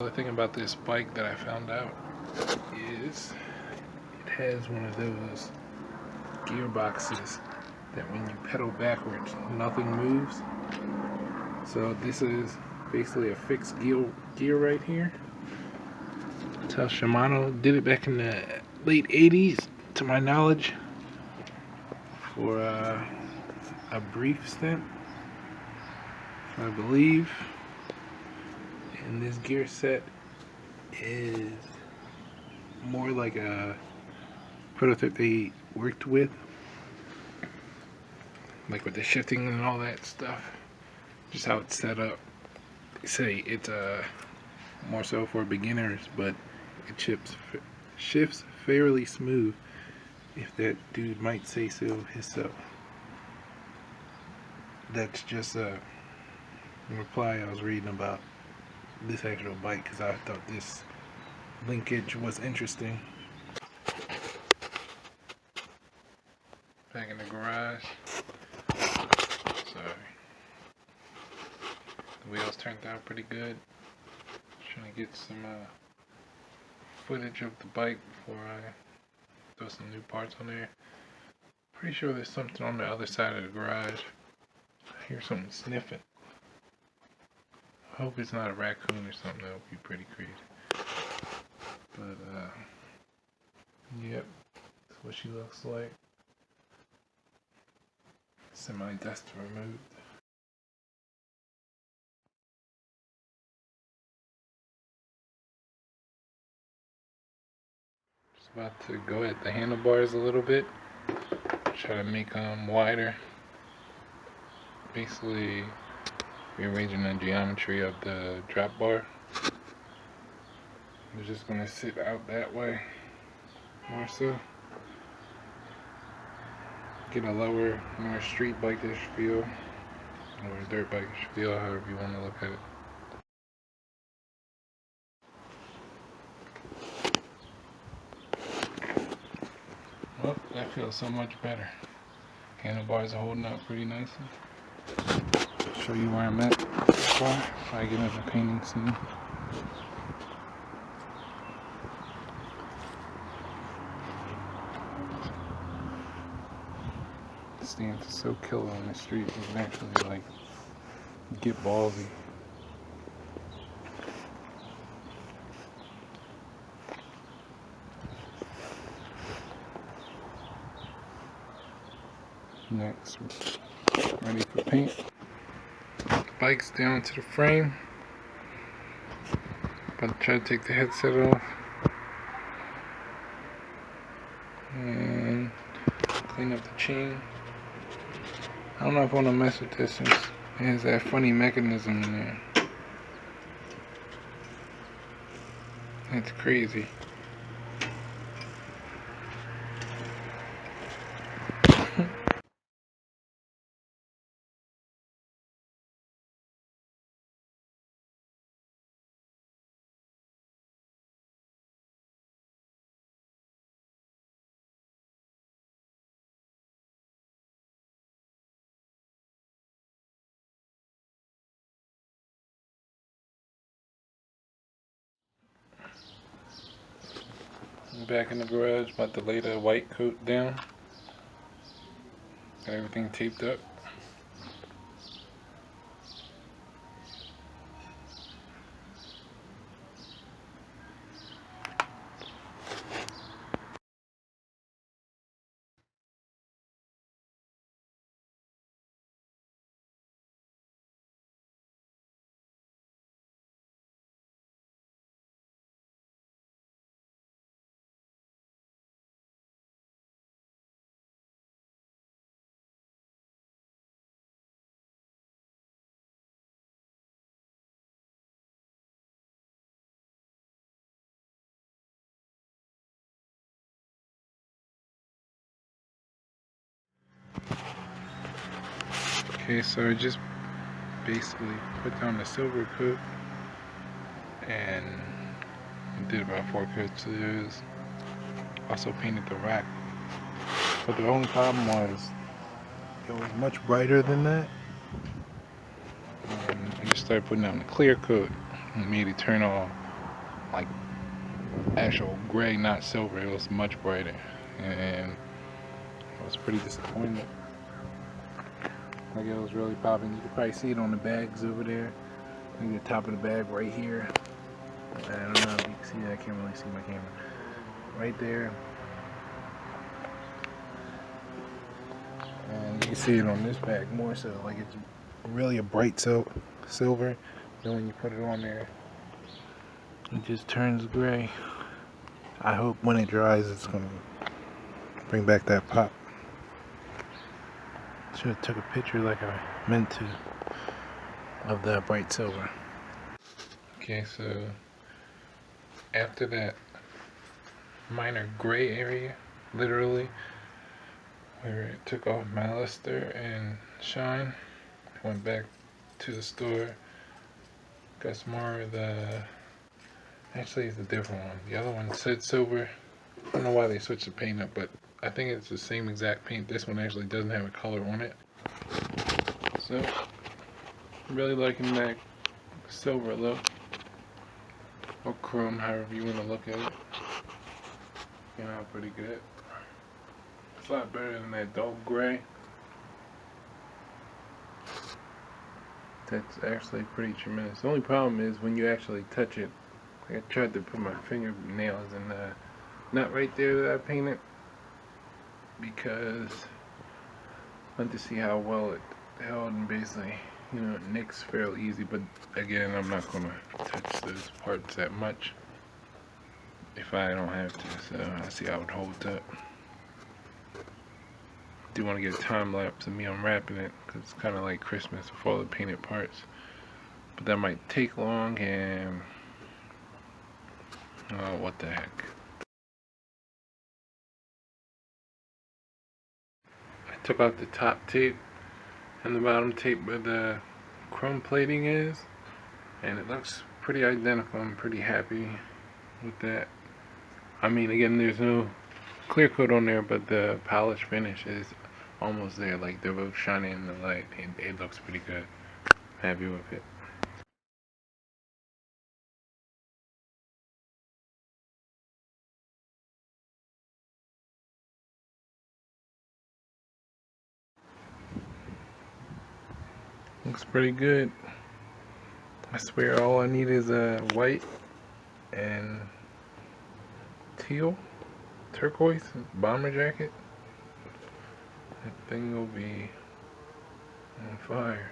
the thing about this bike that I found out is it has one of those gearboxes that when you pedal backwards, nothing moves. So this is basically a fixed gear right here. That's how Shimano did it back in the late 80s, to my knowledge, for a brief stint, I believe. And this gear set is more like a prototype they worked with, like with the shifting and all that stuff. Just how it's set up. They say it's more so for beginners, but it shifts fairly smooth, if that dude might say so himself. That's just a reply I was reading about this actual bike, because I thought this linkage was interesting. Back in the garage. Sorry. The wheels turned out pretty good. Trying to get some footage of the bike before I throw some new parts on there. Pretty sure there's something on the other side of the garage. I hear something sniffing. I hope it's not a raccoon or something. That would be pretty crazy. But yep, that's what she looks like. Semi-dust removed. Just about to go at the handlebars a little bit. Try to make them wider. Basically rearranging the geometry of the drop bar. We're just gonna sit out that way more so. Get a lower, more street bike-ish feel, or dirt bike-ish feel, however you want to look at it. Well, that feels so much better. Handlebars are holding up pretty nicely. Show you where I'm at so far if I get into the painting scene. The stance is so killer on the street, you can actually like get ballsy. Next, ready for paint. Bike's down to the frame. About to try to take the headset off and clean up the chain. I don't know if I want to mess with this since it has that funny mechanism in there. That's crazy. I'm back in the garage, about to lay the white coat down. Got everything taped up. Okay, so I just basically put down the silver coat and did about 4 coats of those. Also painted the rack. But the only problem was it was much brighter than that. And I just started putting down the clear coat and made it turn all like actual gray, not silver. It was much brighter, and I was pretty disappointed. Like, it was really popping. You can probably see it on the bags over there. Maybe the top of the bag right here. I don't know if you can see that. I can't really see my camera. Right there. And you can see it on this bag more so. Like, it's really a bright silver. Then when you put it on there, it just turns gray. I hope when it dries, it's going to bring back that pop. Should have took a picture like I meant to of that bright silver. Okay, so after that minor gray area, literally, where it took off my luster and shine, I went back to the store, got some more of the, actually it's a different one. The other one said silver. I don't know why they switched the paint up, but I think it's the same exact paint. This one actually doesn't have a color on it. So, I'm really liking that silver look, or chrome, however you want to look at it. Came out pretty good. It's a lot better than that dull gray. That's actually pretty tremendous. The only problem is when you actually touch it. Like, I tried to put my fingernails in the nut right there that I painted, because I wanted to see how well it held, and basically, you know, it nicks fairly easy. But again, I'm not gonna touch those parts that much if I don't have to. So I'll see how it holds up. Do want to get a time lapse of me unwrapping it, because it's kind of like Christmas with all the painted parts. But that might take long, and oh, what the heck. I took out the top tape and the bottom tape where the chrome plating is, and it looks pretty identical. I'm pretty happy with that. I mean, again, there's no clear coat on there, but the polish finish is almost there. Like, they're both shining in the light, and it looks pretty good. Happy with it. Looks pretty good. I swear all I need is a white and teal, turquoise bomber jacket. That thing will be on fire.